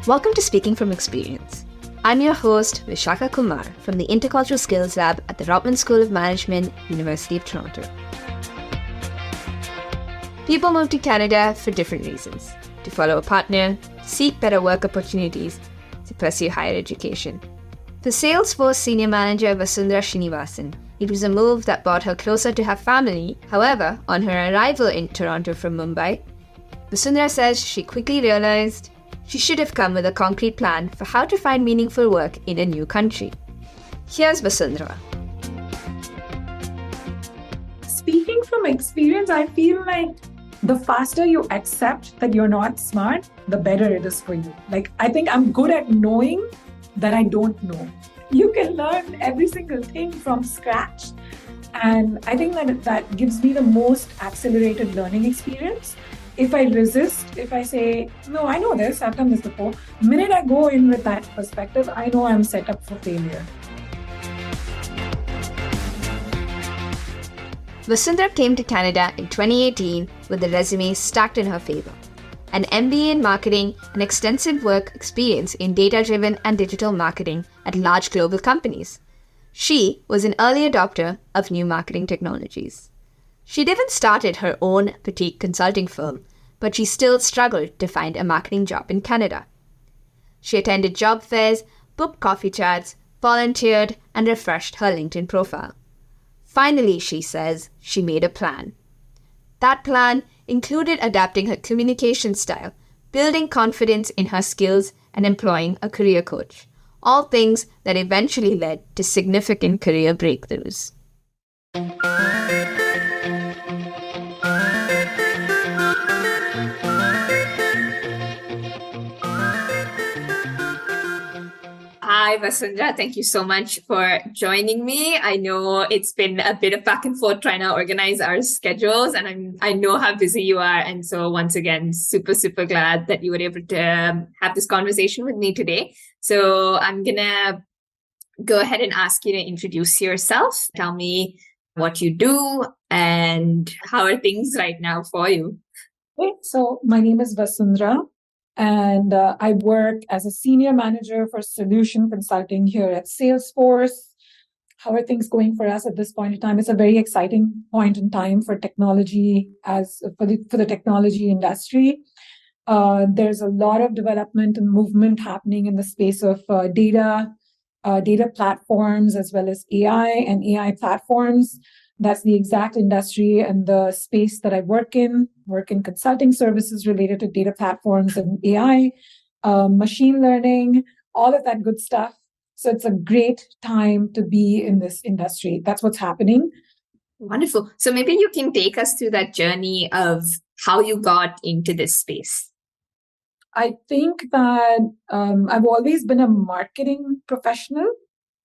Welcome to Speaking from Experience. I'm your host, Vishaka Kumar from the Intercultural Skills Lab at the Rotman School of Management, University of Toronto. People move to Canada for different reasons: to follow a partner, to seek better work opportunities, to pursue higher education. For Salesforce Senior Manager Vasundra Srinivasan, it was a move that brought her closer to her family. However, on her arrival in Toronto from Mumbai, Vasundra says she quickly realized she should have come with a concrete plan for how to find meaningful work in a new country. Here's Vasundra. Speaking from experience, I feel like the faster you accept that you're not smart, the better it is for you. I think I'm good at knowing that I don't know. You can learn every single thing from scratch. And I think that gives me the most accelerated learning experience. If I resist, if I say, no, I know this, I've done this before, the minute I go in with that perspective, I know I'm set up for failure. Vasundra came to Canada in 2018 with a resume stacked in her favor: an MBA in marketing and extensive work experience in data-driven and digital marketing at large global companies. She was an early adopter of new marketing technologies. She'd even started her own boutique consulting firm, but she still struggled to find a marketing job in Canada. She attended job fairs, booked coffee chats, volunteered, and refreshed her LinkedIn profile. Finally, she says, she made a plan. That plan included adapting her communication style, building confidence in her skills, and employing a career coach. All things that eventually led to significant career breakthroughs. Hi, Vasundra. Thank you so much for joining me. I know it's been a bit of back and forth trying to organize our schedules, and I know how busy you are. And so once again, super, super glad that you were able to have this conversation with me today. So I'm going to go ahead and ask you to introduce yourself. Tell me what you do and how are things right now for you. Okay, so my name is Vasundra. And I work as a senior manager for solution consulting here at Salesforce. How are things going for us at this point in time? It's a very exciting point in time for technology, for the technology industry. There's a lot of development and movement happening in the space of data platforms, as well as AI and AI platforms. That's the exact industry and the space that I work in consulting services related to data platforms and AI, machine learning, all of that good stuff. So it's a great time to be in this industry. That's what's happening. Wonderful. So maybe you can take us through that journey of how you got into this space. I think that I've always been a marketing professional.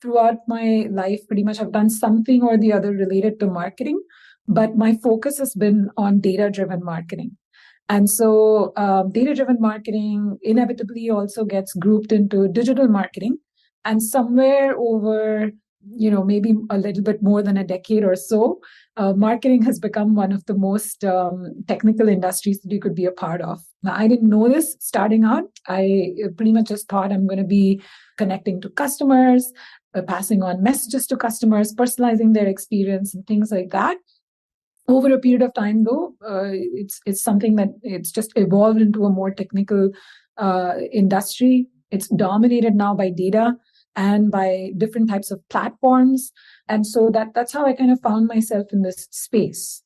Throughout my life, pretty much I've done something or the other related to marketing, but my focus has been on data-driven marketing. And so data-driven marketing inevitably also gets grouped into digital marketing. And somewhere over, maybe a little bit more than a decade or so, marketing has become one of the most technical industries that you could be a part of. Now, I didn't know this starting out. I pretty much just thought I'm going to be connecting to customers, passing on messages to customers, personalizing their experience and things like that. Over a period of time, though, it's something that it's just evolved into a more technical industry. It's dominated now by data and by different types of platforms. And so that's how I kind of found myself in this space.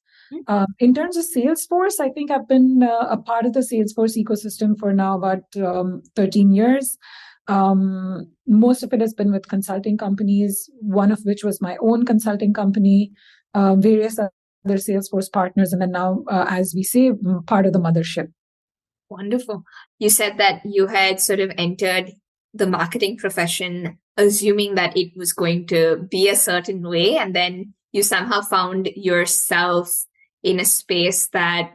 In terms of Salesforce, I think I've been a part of the Salesforce ecosystem for now about 13 years. Most of it has been with consulting companies, one of which was my own consulting company, various other Salesforce partners, and then now, as we say, part of the mothership. Wonderful. You said that you had sort of entered the marketing profession assuming that it was going to be a certain way, and then you somehow found yourself in a space that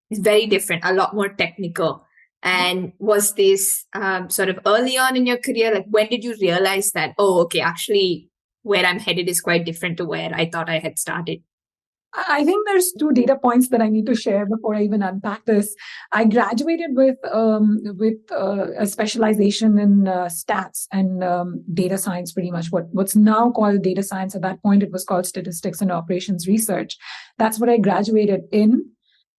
is very different, a lot more technical. And was this sort of early on in your career? Like, when did you realize that, oh, okay, actually, where I'm headed is quite different to where I thought I had started? I think there's two data points that I need to share before I even unpack this. I graduated with a specialization in stats and data science, pretty much what's now called data science. At that point, it was called statistics and operations research. That's what I graduated in.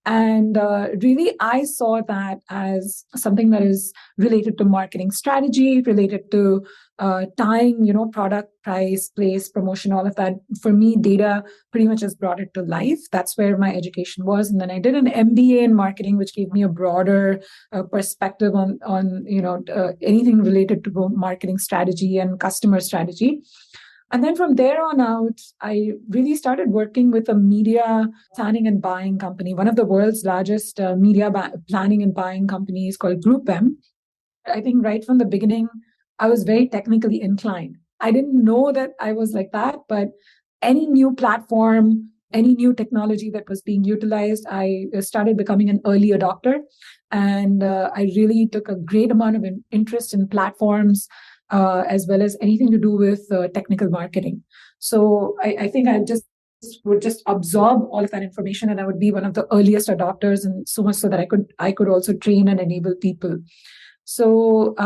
And really, I saw that as something that is related to marketing strategy, related to tying, product, price, place, promotion, all of that. For me, data pretty much has brought it to life. That's where my education was. And then I did an MBA in marketing, which gave me a broader perspective on anything related to marketing strategy and customer strategy. And then from there on out, I really started working with a media planning and buying company, one of the world's largest media planning and buying companies called Group M. I think right from the beginning, I was very technically inclined. I didn't know that I was like that, but any new platform, any new technology that was being utilized, I started becoming an early adopter. And I really took a great amount of interest in platforms, as well as anything to do with technical marketing. So I think I would just absorb all of that information, and I would be one of the earliest adopters, and so much so that I could also train and enable people. So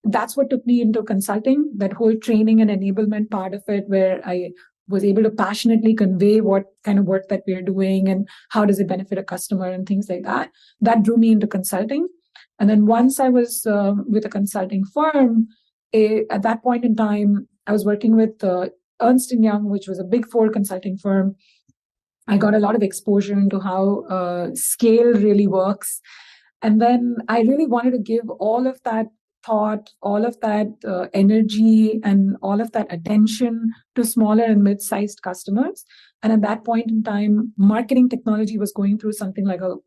that's what took me into consulting, that whole training and enablement part of it, where I was able to passionately convey what kind of work that we're doing and how does it benefit a customer and things like that. That drew me into consulting. And then once I was with a consulting firm, at that point in time, I was working with Ernst & Young, which was a big four consulting firm. I got a lot of exposure into how scale really works. And then I really wanted to give all of that thought, all of that energy, and all of that attention to smaller and mid-sized customers. And at that point in time, marketing technology was going through something like a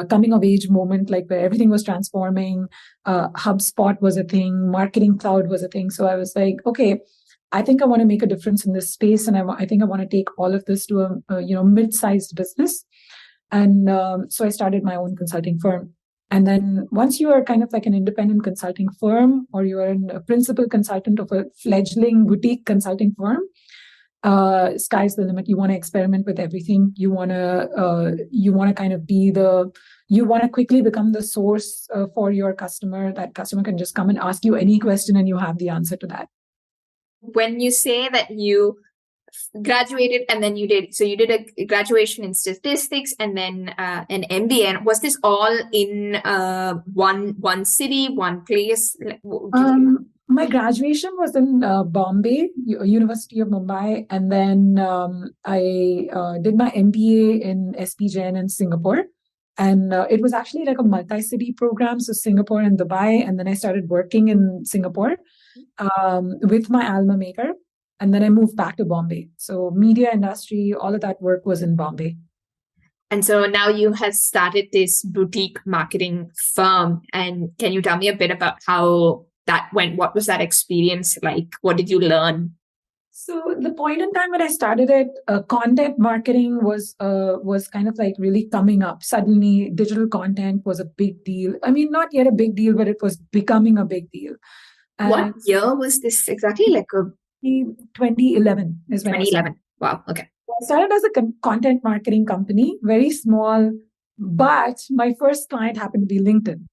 coming of age moment, like where everything was transforming. HubSpot was a thing, Marketing Cloud was a thing. So I was like, okay, I think I want to make a difference in this space, and I think I want to take all of this to a mid-sized business. And so I started my own consulting firm. And then once you are kind of like an independent consulting firm, or you are a principal consultant of a fledgling boutique consulting firm, sky's the limit. You want to experiment with everything. You want to kind of you want to quickly become the source for your customer. That customer can just come and ask you any question and you have the answer to that. When you say that you graduated and then you did a graduation in statistics and then an MBA, and was this all in one city, one place? My graduation was in Bombay, University of Mumbai, and then I did my MBA in SP Jain in Singapore. And it was actually like a multi-city program, so Singapore and Dubai. And then I started working in Singapore with my alma mater. And then I moved back to Bombay. So media industry, all of that work was in Bombay. And so now you have started this boutique marketing firm. And can you tell me a bit about how that went? What was that experience like? What did you learn? So the point in time when I started it, content marketing was kind of like really coming up. Suddenly, digital content was a big deal. I mean, not yet a big deal, but it was becoming a big deal. And what year was this exactly? Like 2011 is when 2011. Wow. Okay. I started as a content marketing company, very small, but my first client happened to be LinkedIn.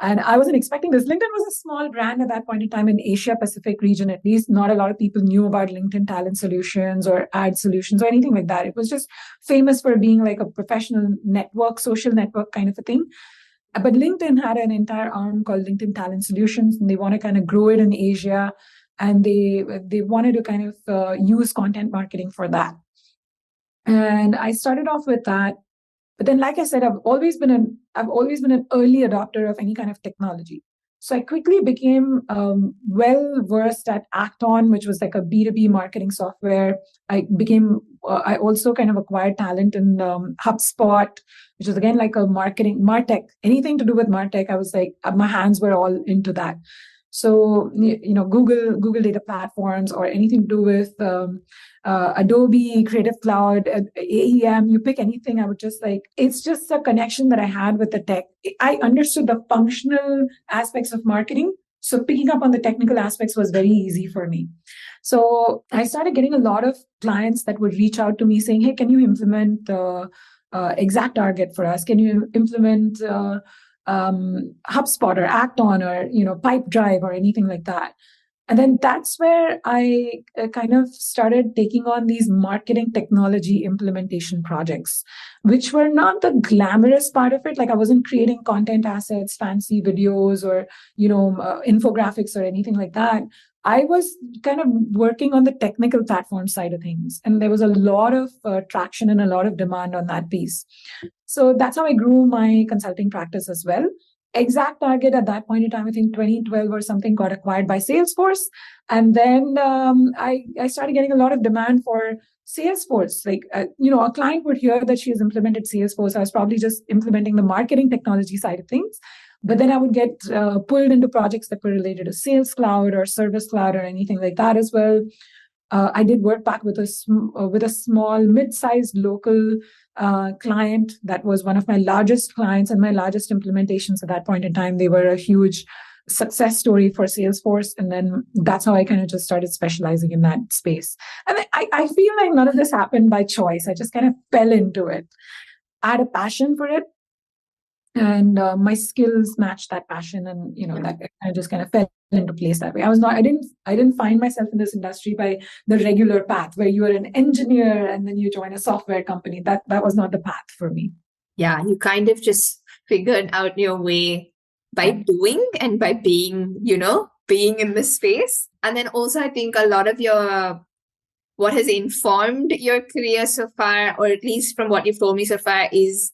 And I wasn't expecting this. LinkedIn was a small brand at that point in time in Asia Pacific region, at least. Not a lot of people knew about LinkedIn talent solutions or ad solutions or anything like that. It was just famous for being like a professional network, social network kind of a thing. But LinkedIn had an entire arm called LinkedIn Talent Solutions, and they want to kind of grow it in Asia. And they wanted to kind of use content marketing for that. And I started off with that. But then, like I said, I've always been an early adopter of any kind of technology. So I quickly became well versed at Acton, which was like a B2B marketing software. I also kind of acquired talent in HubSpot, which was again like a MarTech, anything to do with MarTech. I was like, my hands were all into that. So, Google data platforms or anything to do with Adobe, Creative Cloud, AEM, you pick anything. I would just it's just a connection that I had with the tech. I understood the functional aspects of marketing So picking up on the technical aspects was very easy for me. So I started getting a lot of clients that would reach out to me saying, hey, can you implement Exact Target for us? Can you implement HubSpot or Acton or Pipedrive or anything like that? And then that's where I kind of started taking on these marketing technology implementation projects, which were not the glamorous part of it. Like I wasn't creating content assets, fancy videos, or infographics or anything like that. I was kind of working on the technical platform side of things, and there was a lot of traction and a lot of demand on that piece. So that's how I grew my consulting practice as well. Exact Target at that point in time, I think 2012 or something, got acquired by Salesforce. And then I started getting a lot of demand for Salesforce. Like, a client would hear that she has implemented Salesforce. I was probably just implementing the marketing technology side of things. But then I would get pulled into projects that were related to Sales Cloud or Service Cloud or anything like that as well. I did work back with a small, mid-sized local client that was one of my largest clients and my largest implementations at that point in time. They were a huge success story for Salesforce. And then that's how I kind of just started specializing in that space. And I feel like none of this happened by choice. I just kind of fell into it. I had a passion for it. And my skills matched that passion, and that I just kind of fell into place that way. I didn't find myself in this industry by the regular path where you are an engineer and then you join a software company. That was not the path for me. Yeah, you kind of just figured out your way by doing and by being in the space. And then also I think a lot of what has informed your career so far, or at least from what you've told me so far, is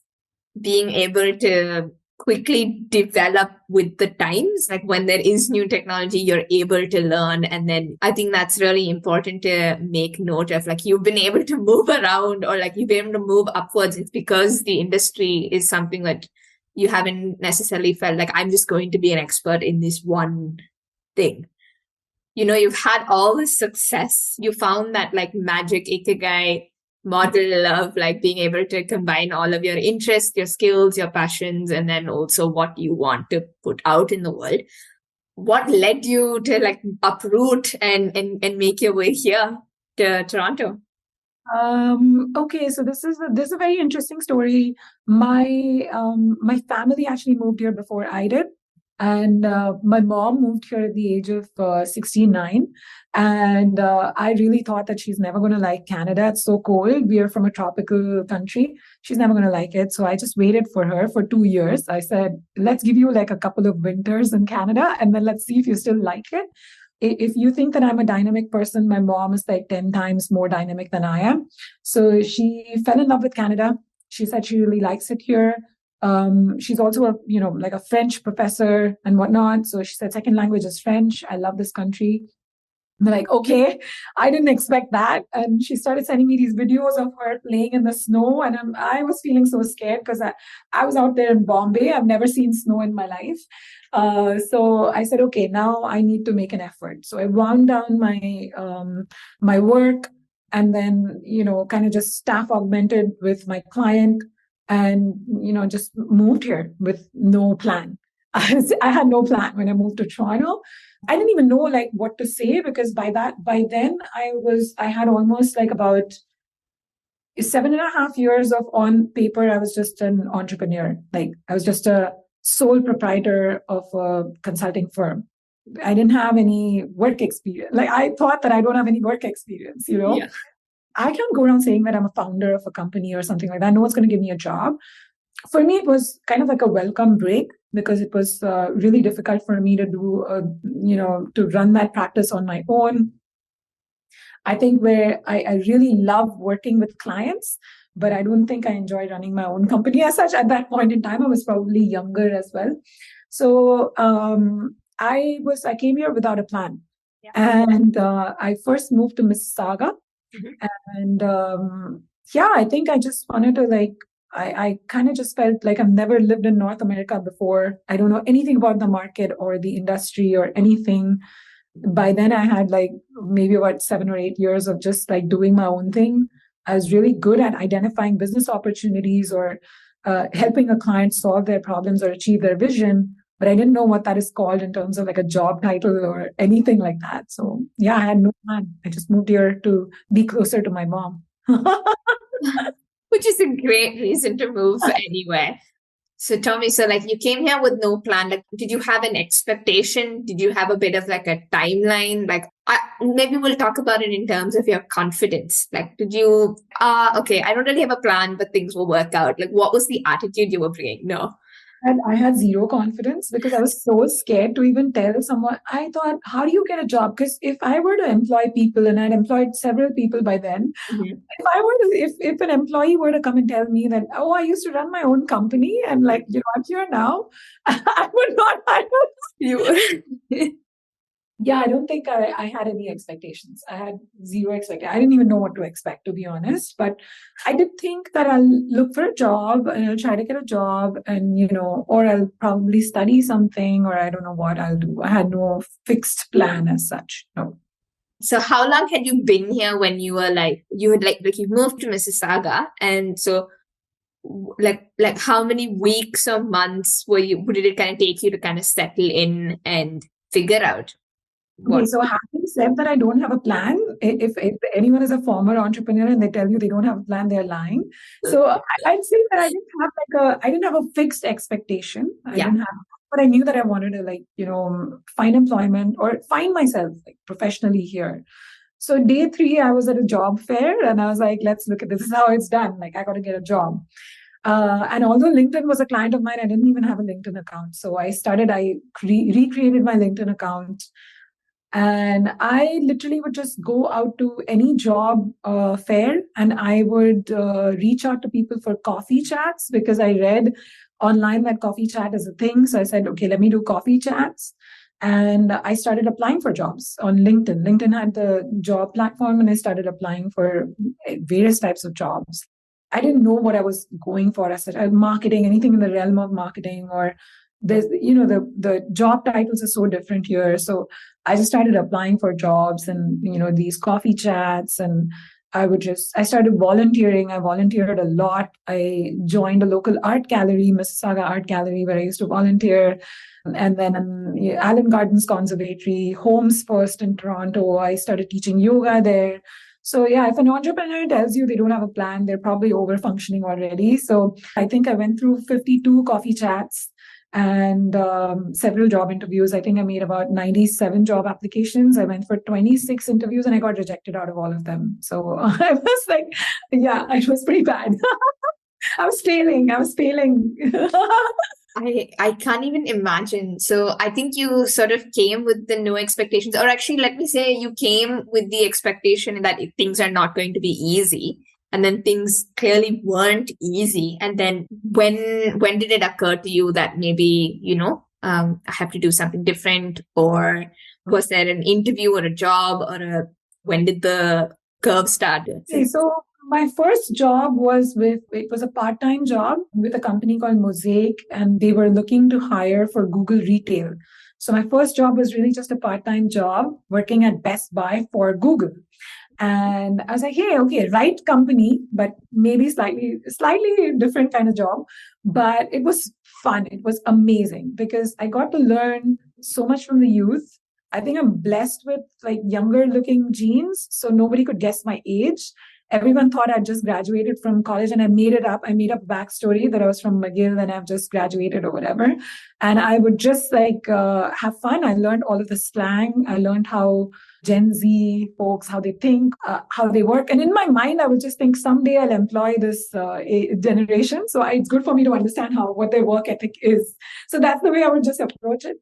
being able to quickly develop with the times. Like when there is new technology, you're able to learn. And then I think that's really important to make note of. Like you've been able to move around, or like you've been able to move upwards. It's because the industry is something that you haven't necessarily felt like I'm just going to be an expert in this one thing. You've had all this success. You found that like magic ikigai model of like being able to combine all of your interests, your skills, your passions, and then also what you want to put out in the world. What led you to like uproot and make your way here to Toronto? Okay, so this is a very interesting story. My family actually moved here before I did. And my mom moved here at the age of 69. And I really thought that she's never going to like Canada. It's so cold. We are from a tropical country. She's never going to like it. So I just waited for her for 2 years. I said, let's give you like a couple of winters in Canada, and then let's see if you still like it. If you think that I'm a dynamic person, my mom is like 10 times more dynamic than I am. So she fell in love with Canada. She said she really likes it here. She's also like a French professor and whatnot. So she said, second language is French. I love this country. I'm like, okay, I didn't expect that. And she started sending me these videos of her playing in the snow. And I was feeling so scared because I was out there in Bombay. I've never seen snow in my life. So I said, okay, now I need to make an effort. So I wound down my work, and then, kind of just staff augmented with my client, and just moved here with no plan. I had no plan when I moved to Toronto. I didn't even know like what to say, because by then I had almost like about 7.5 years of, on paper, I was just an entrepreneur. Like I was just a sole proprietor of a consulting firm. I didn't have any work experience. Like I thought that I don't have any work experience, Yeah. I can't go around saying that I'm a founder of a company or something like that. No one's going to give me a job. For me, it was kind of like a welcome break, because it was really difficult for me to do, to run that practice on my own. I think where I really love working with clients, but I don't think I enjoy running my own company as such. At that point in time, I was probably younger as well. So I came here without a plan. Yeah. And I first moved to Mississauga. Mm-hmm. And I think I just wanted to I kind of just felt like I've never lived in North America before. I don't know anything about the market or the industry or anything. By then I had like maybe about 7 or 8 years of just like doing my own thing. I was really good at identifying business opportunities or helping a client solve their problems or achieve their vision. but I didn't know what that is called in terms of like a job title or anything like that. So yeah, I had no plan. I just moved here to be closer to my mom. Which is a great reason to move anywhere. So Tommy, so like you came here with no plan. Like, did you have an expectation? Did you have a bit of like a timeline? Like, maybe we'll talk about it in terms of your confidence. Like, did you, okay, I don't really have a plan, but things will work out. Like, what was the attitude you were bringing? No. And I had zero confidence because I was so scared to even tell someone. I thought, how do you get a job? Because if I were to employ people, and I'd employed several people by then, if I were to, if an employee were to come and tell me that, oh, I used to run my own company and like, I'm here now, I would not hire you. Yeah, I don't think I had any expectations. I had zero expectations. I didn't even know what to expect, to be honest. But I did think that I'll look for a job and I'll try to get a job and, or I'll probably study something or I don't know what I'll do. I had no fixed plan as such. No. So how long had you been here when you were you moved to Mississauga? And so like how many weeks or months did it kind of take you to kind of settle in and figure out? Okay, so having said that I don't have a plan, if anyone is a former entrepreneur and they tell you they don't have a plan, they're lying. So I'd say that I didn't have a fixed expectation. I didn't have, but I knew that I wanted to find employment or find myself professionally here. So day 3, I was at a job fair and I was like, let's look at this. This is how it's done. Like I got to get a job. And although LinkedIn was a client of mine, I didn't even have a LinkedIn account. So I recreated my LinkedIn account. And I literally would just go out to any job fair and I would reach out to people for coffee chats because I read online that coffee chat is a thing. So I said, okay, let me do coffee chats. And I started applying for jobs on LinkedIn. LinkedIn had the job platform and I started applying for various types of jobs. I didn't know what I was going for as marketing, anything in the realm of marketing or there's, the job titles are so different here. So I just started applying for jobs and, these coffee chats and I started volunteering. I volunteered a lot. I joined a local art gallery, Mississauga Art Gallery, where I used to volunteer. And then Allen Gardens Conservatory, Homes First in Toronto. I started teaching yoga there. So yeah, if an entrepreneur tells you they don't have a plan, they're probably over-functioning already. So I think I went through 52 coffee chats and several job interviews. I think I made about 97 job applications. I went for 26 interviews and I got rejected out of all of them. So I was like, yeah, it was pretty bad. I was failing. I can't even imagine. So I think you sort of came with the no expectations, or actually, let me say you came with the expectation that things are not going to be easy. And then things clearly weren't easy. And then when did it occur to you that maybe, I have to do something different? Or was there an interview or a job when did the curve start? Okay, so my first job it was a part-time job with a company called Mosaic, and they were looking to hire for Google Retail. So my first job was really just a part-time job working at Best Buy for Google. And I was like, hey, okay, right company, but maybe slightly different kind of job. But it was fun. It was amazing because I got to learn so much from the youth. I think I'm blessed with younger looking genes. So nobody could guess my age. Everyone thought I'd just graduated from college and I made it up. I made up a backstory that I was from McGill and I've just graduated or whatever. And I would just have fun. I learned all of the slang. I learned how Gen Z folks, how they think, how they work. And in my mind, I would just think someday I'll employ this generation. So it's good for me to understand what their work ethic is. So that's the way I would just approach it.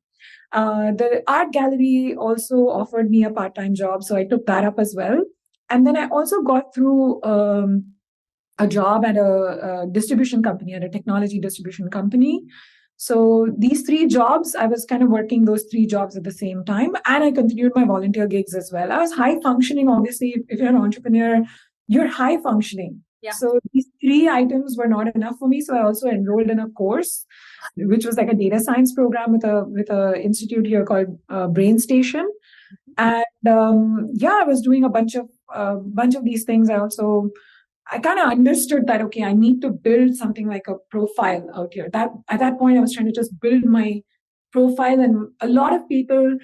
The art gallery also offered me a part-time job. So I took that up as well. And then I also got through a job at a distribution company, at a technology distribution company. So these 3 jobs, I was kind of working those 3 jobs at the same time. And I continued my volunteer gigs as well. I was high functioning. Obviously, if you're an entrepreneur, you're high functioning. Yeah. So these 3 items were not enough for me. So I also enrolled in a course, which was like a data science program with a institute here called Brain Station. And I was doing a bunch of these things. I kind of understood that, okay, I need to build something like a profile out here. That at that point, I was trying to just build my profile, and a lot of people,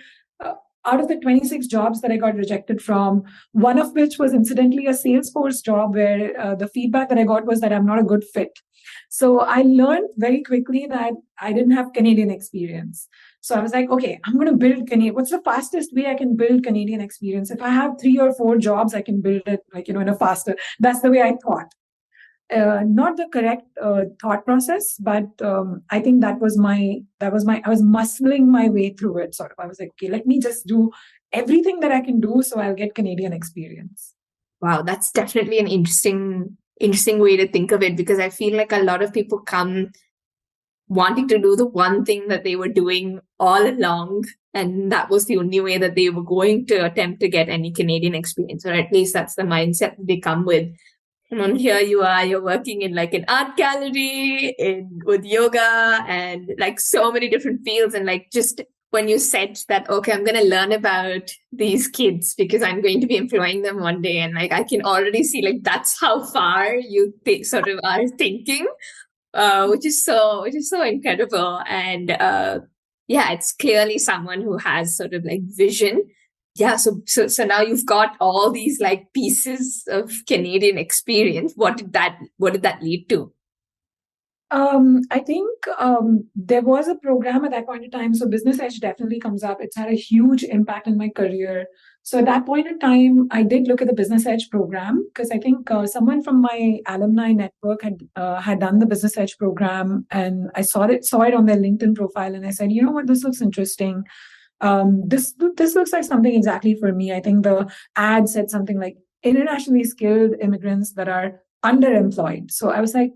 out of the 26 jobs that I got rejected from, one of which was incidentally a Salesforce job where the feedback that I got was that I'm not a good fit. So I learned very quickly that I didn't have Canadian experience. So I was like, okay, I'm going to build Canadian. What's the fastest way I can build Canadian experience? If I have 3 or 4 jobs, I can build it in a faster. That's the way I thought. Not the correct thought process, but I think I was muscling my way through it. Sort of, I was like, okay, let me just do everything that I can do, so I'll get Canadian experience. Wow, that's definitely an interesting way to think of it, because I feel like a lot of people come wanting to do the one thing that they were doing all along, and that was the only way that they were going to attempt to get any Canadian experience, or at least that's the mindset that they come with. And here you are, you're working in like an art gallery, with yoga and like so many different fields. And like just when you said that, okay, I'm going to learn about these kids because I'm going to be employing them one day. And like, I can already see like, that's how far you sort of are thinking, which is so incredible. And yeah, it's clearly someone who has sort of like vision. Yeah, so now you've got all these like pieces of Canadian experience. What did that lead to? I think there was a program at that point in time. So Business Edge definitely comes up. It's had a huge impact in my career. So at that point in time, I did look at the Business Edge program because I think someone from my alumni network had done the Business Edge program, and I saw it on their LinkedIn profile, and I said, you know what, this looks interesting. This looks like something exactly for me. I think the ad said something like internationally skilled immigrants that are underemployed. So I was like,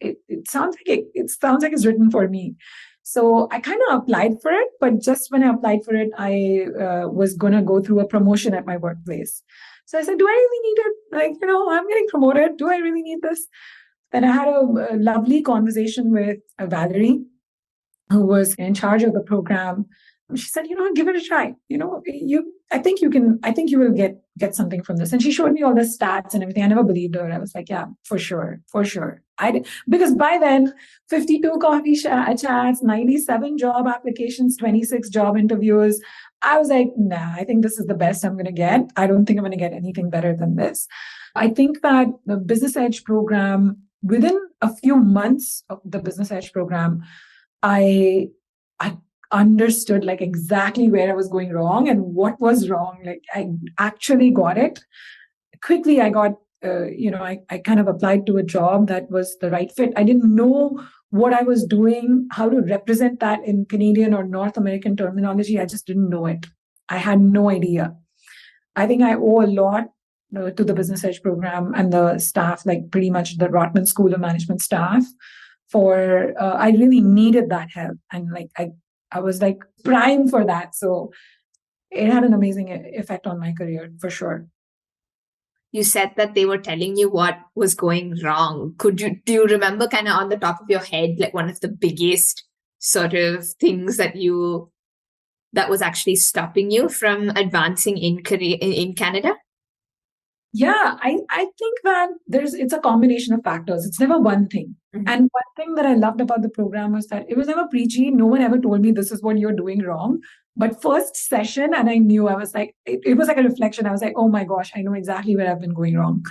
it sounds like it's written for me. So I kind of applied for it, but just when I applied for it, I was gonna go through a promotion at my workplace. So I said, do I really need it? Like, I'm getting promoted. Do I really need this? Then I had a lovely conversation with Valerie, who was in charge of the program. She said, give it a try. I think you will get something from this. And she showed me all the stats and everything. I never believed her. I was like, yeah, for sure. Because by then, 52 coffee chats, 97 job applications, 26 job interviews. I was like, nah, I think this is the best I'm going to get. I don't think I'm going to get anything better than this. I think that the Business Edge program, within a few months of the Business Edge program, I understood like exactly where I was going wrong and what was wrong. Like I actually got it. Quickly I got, I kind of applied to a job that was the right fit. I didn't know what I was doing, how to represent that in Canadian or North American terminology. I just didn't know it. I had no idea. I think I owe a lot to the Business Edge program and the staff, like pretty much the Rotman School of Management staff, for I really needed that help. And like I was like prime for that. So it had an amazing effect on my career for sure. You said that they were telling you what was going wrong. Do you remember kind of on the top of your head, like one of the biggest sort of things that was actually stopping you from advancing in Canada? Yeah, I think that it's a combination of factors. It's never one thing. Mm-hmm. And one thing that I loved about the program was that it was never preachy. No one ever told me this is what you're doing wrong. But first session, and I knew, I was like, it was like a reflection. I was like, oh my gosh, I know exactly where I've been going wrong.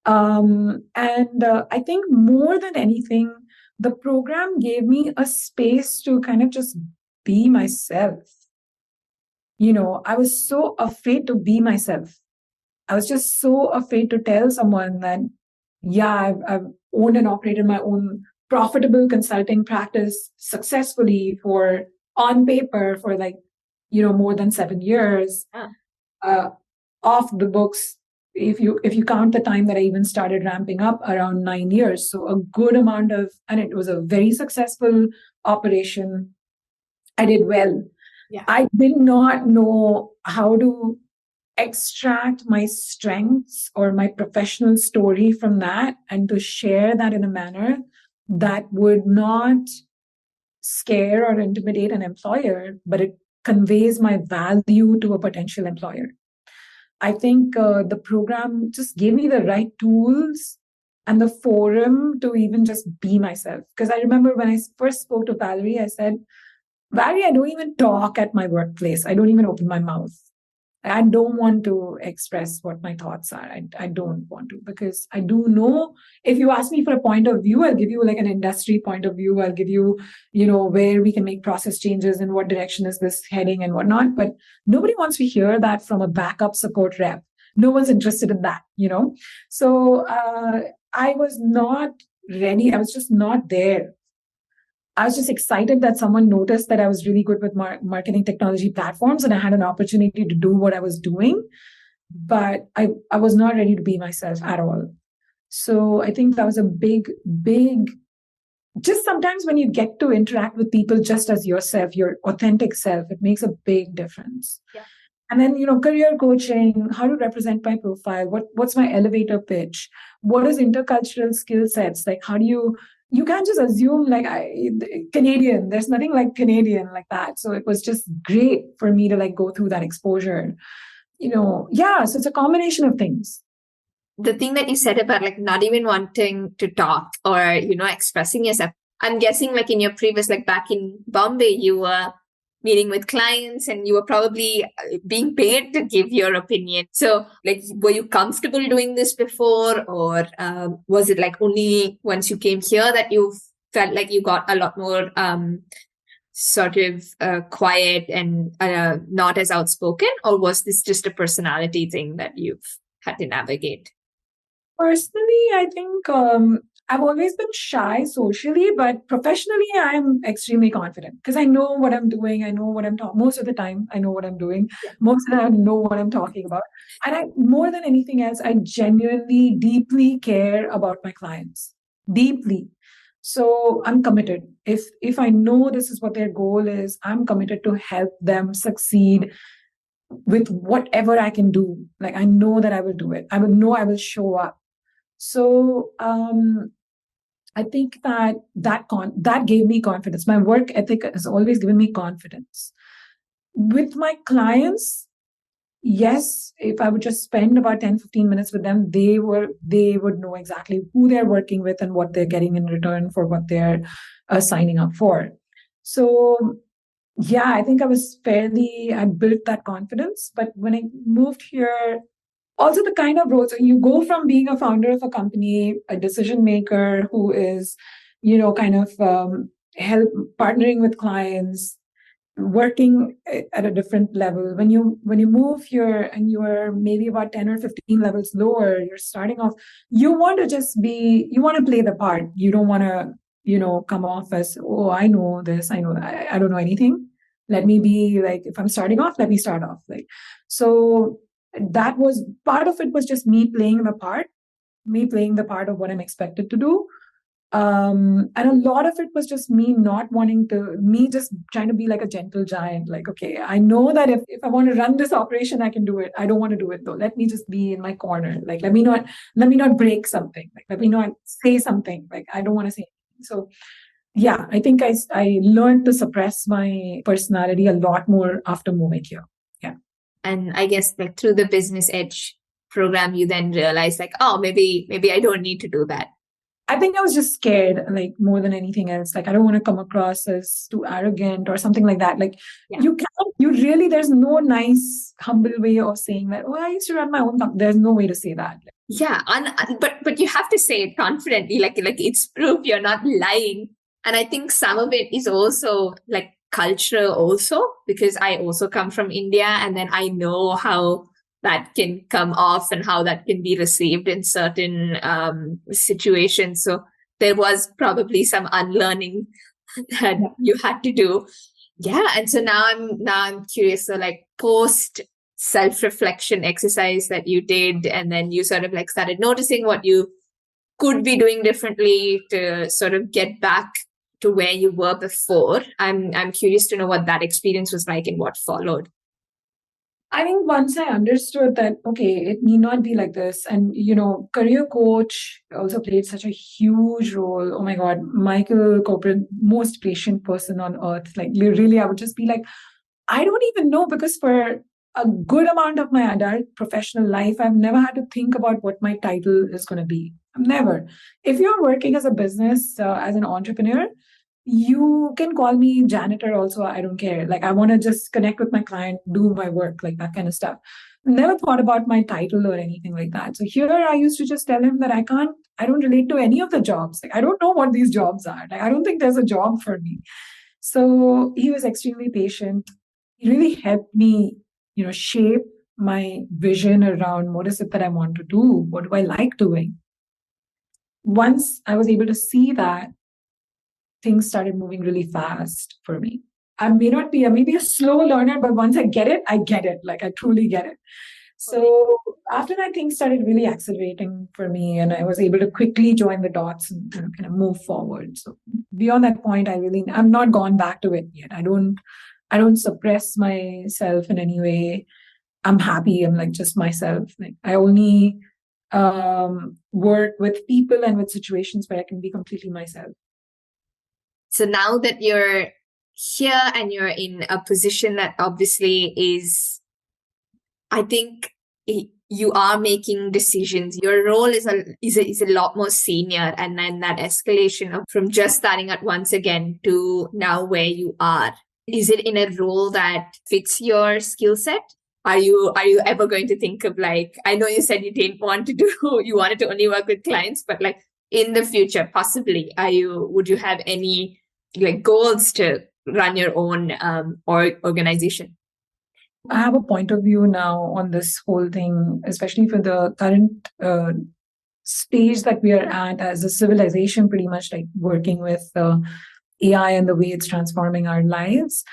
And I think more than anything, the program gave me a space to kind of just be myself. I was so afraid to be myself. I was just so afraid to tell someone that, yeah, I've owned and operated my own profitable consulting practice successfully on paper for like, more than 7 years, off the books. If you count the time that I even started ramping up, around 9 years. So a good amount and it was a very successful operation. I did well. Yeah. I did not know how to extract my strengths or my professional story from that and to share that in a manner that would not scare or intimidate an employer, but it conveys my value to a potential employer. I think the program just gave me the right tools and the forum to even just be myself. Because I remember when I first spoke to Valerie, I said, Barry, I don't even talk at my workplace. I don't even open my mouth. I don't want to express what my thoughts are. I don't want to, because I do know if you ask me for a point of view, I'll give you like an industry point of view. I'll give you, where we can make process changes and what direction is this heading and whatnot. But nobody wants to hear that from a backup support rep. No one's interested in that. So I was not ready. I was just not there. I was just excited that someone noticed that I was really good with marketing technology platforms and I had an opportunity to do what I was doing. But I was not ready to be myself at all. So I think that was a big, just sometimes when you get to interact with people just as yourself, your authentic self, it makes a big difference. Yeah. And then, career coaching, how to represent my profile, what's my elevator pitch, what is intercultural skill sets, like how do you can't just assume like Canadian, there's nothing like Canadian like that. So it was just great for me to like go through that exposure, so it's a combination of things. The thing that you said about like not even wanting to talk or, expressing yourself, I'm guessing like in your previous, like back in Bombay, you were meeting with clients and you were probably being paid to give your opinion. So like, were you comfortable doing this before, or was it like only once you came here that you felt like you got a lot more sort of quiet and not as outspoken, or was this just a personality thing that you've had to navigate? Personally, I think I've always been shy socially, but professionally, I'm extremely confident because I know what I'm doing. I know what I'm talking. Most of the time, I know what I'm doing. Yeah. Most of the time, I know what I'm talking about. And more than anything else, I genuinely, deeply care about my clients. Deeply. So I'm committed. If I know this is what their goal is, I'm committed to help them succeed with whatever I can do. Like I know that I will do it. I will know I will show up. So I think that gave me confidence. My work ethic has always given me confidence. With my clients, yes, if I would just spend about 10-15 minutes with them, they would know exactly who they're working with and what they're getting in return for what they're signing up for. So yeah, I think I built that confidence. But when I moved here, also the kind of roles, you go from being a founder of a company, a decision maker who is, kind of help partnering with clients, working at a different level. When you move here and you are maybe about 10 or 15 levels lower, you're starting off, you want to play the part. You don't want to, come off as, oh, I know this, I know that. I don't know anything. Let me be like, if I'm starting off, let me start off. Like, so that was part of it, was just me playing the part of what I'm expected to do. And a lot of it was just me just trying to be like a gentle giant. Like, okay, I know that if I want to run this operation, I can do it. I don't want to do it though. Let me just be in my corner. Like, let me not break something. Like, let me not say something. Like, I don't want to say anything. So yeah, I think I learned to suppress my personality a lot more after moving here. Yeah. And I guess like through the Business Edge program, you then realized like, oh, maybe I don't need to do that. I think I was just scared, like more than anything else. Like, I don't want to come across as too arrogant or something like that. Like, yeah. There's no nice, humble way of saying that, oh, I used to run my own company. There's no way to say that. Yeah. But you have to say it confidently, like it's proof you're not lying. And I think some of it is also like cultural also, because I also come from India, and then I know how that can come off and how that can be received in certain situations. So there was probably some unlearning that you had to do. Yeah. And so now I'm curious. So like post self-reflection exercise that you did, and then you sort of like started noticing what you could be doing differently to sort of get back to where you were before. I'm curious to know what that experience was like and what followed. I think once I understood that, okay, it need not be like this. And, career coach also played such a huge role. Oh my God, Michael Copeland, most patient person on earth. Like really, I would just be like, I don't even know, because for a good amount of my adult professional life, I've never had to think about what my title is going to be. Never. If you're working as a business, as an entrepreneur, you can call me janitor also. I don't care. Like, I want to just connect with my client, do my work, like that kind of stuff. Never thought about my title or anything like that. So here I used to just tell him that I don't relate to any of the jobs. Like, I don't know what these jobs are. Like, I don't think there's a job for me. So he was extremely patient. He really helped me, shape my vision around what is it that I want to do? What do I like doing? Once I was able to see that, things started moving really fast for me. I may be a slow learner, but once I get it. Like, I truly get it. So after that, things started really accelerating for me, and I was able to quickly join the dots and kind of move forward. So beyond that point, I'm not gone back to it yet. I don't suppress myself in any way. I'm happy. I'm like just myself. Like, I only work with people and with situations where I can be completely myself. So now that you're here and you're in a position that obviously is, I think you are making decisions. Your role is a lot more senior, and then that escalation from just starting at once again to now where you are. Is it in a role that fits your skill set? Are you ever going to think of, like, I know you said you wanted to only work with clients, but like in the future, possibly, would you have any like goals to run your own organization? I have a point of view now on this whole thing, especially for the current stage that we are at as a civilization, pretty much like working with AI and the way it's transforming our lives.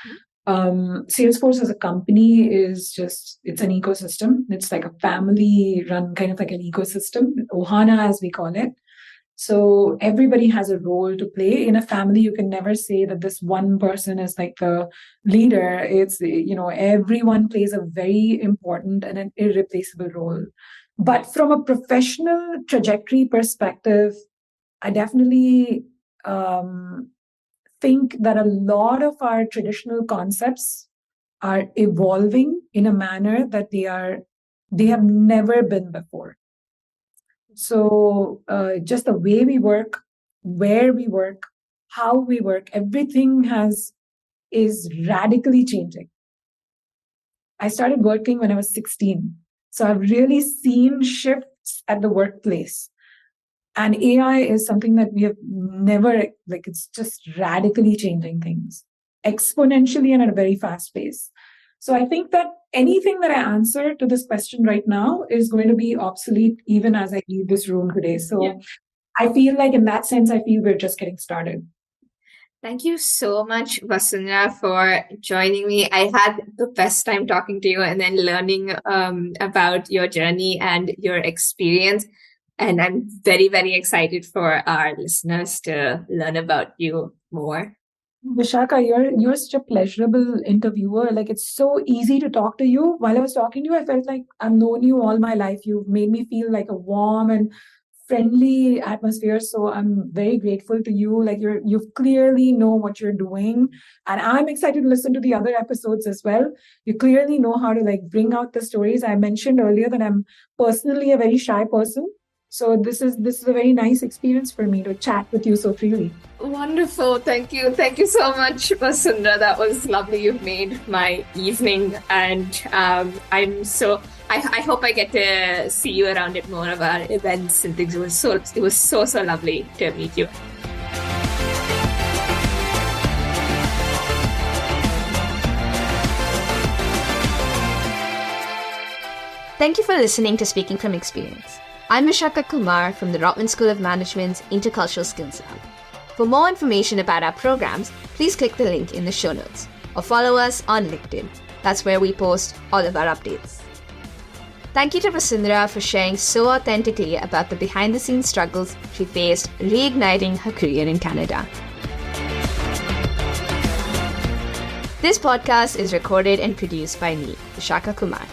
Salesforce as a company it's an ecosystem. It's like a family run kind of like an ecosystem, Ohana as we call it. So everybody has a role to play. In a family, you can never say that this one person is like the leader. It's, everyone plays a very important and an irreplaceable role. But from a professional trajectory perspective, I definitely think that a lot of our traditional concepts are evolving in a manner that they have never been before. So just the way we work, where we work, how we work, everything is radically changing. I started working when I was 16. So I've really seen shifts at the workplace. And AI is something that we have never, it's just radically changing things exponentially and at a very fast pace. So I think that anything that I answer to this question right now is going to be obsolete even as I leave this room today. So yeah. I feel like in that sense, we're just getting started. Thank you so much, Vasundra, for joining me. I had the best time talking to you and then learning about your journey and your experience. And I'm very, very excited for our listeners to learn about you more. Vishaka, you're such a pleasurable interviewer. Like, it's so easy to talk to you. While I was talking to you, I felt like I've known you all my life. You've made me feel like a warm and friendly atmosphere. So I'm very grateful to you. Like, you clearly know what you're doing. And I'm excited to listen to the other episodes as well. You clearly know how to like bring out the stories. I mentioned earlier that I'm personally a very shy person. So this is a very nice experience for me to chat with you so freely. Wonderful. Thank you. Thank you so much, Vasundra. That was lovely. You've made my evening. And I hope I get to see you around at more of our events and things. It was so lovely to meet you. Thank you for listening to Speaking from Experience. I'm Vishaka Kumar from the Rotman School of Management's Intercultural Skills Lab. For more information about our programs, please click the link in the show notes or follow us on LinkedIn. That's where we post all of our updates. Thank you to Vasundra for sharing so authentically about the behind-the-scenes struggles she faced reigniting her career in Canada. This podcast is recorded and produced by me, Vishaka Kumar.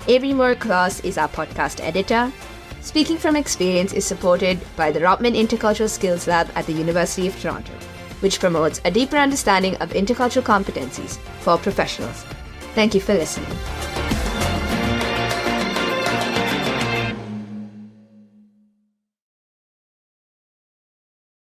Avery Moore Kloss is our podcast editor. Speaking from Experience is supported by the Rotman Intercultural Skills Lab at the University of Toronto, which promotes a deeper understanding of intercultural competencies for professionals. Thank you for listening.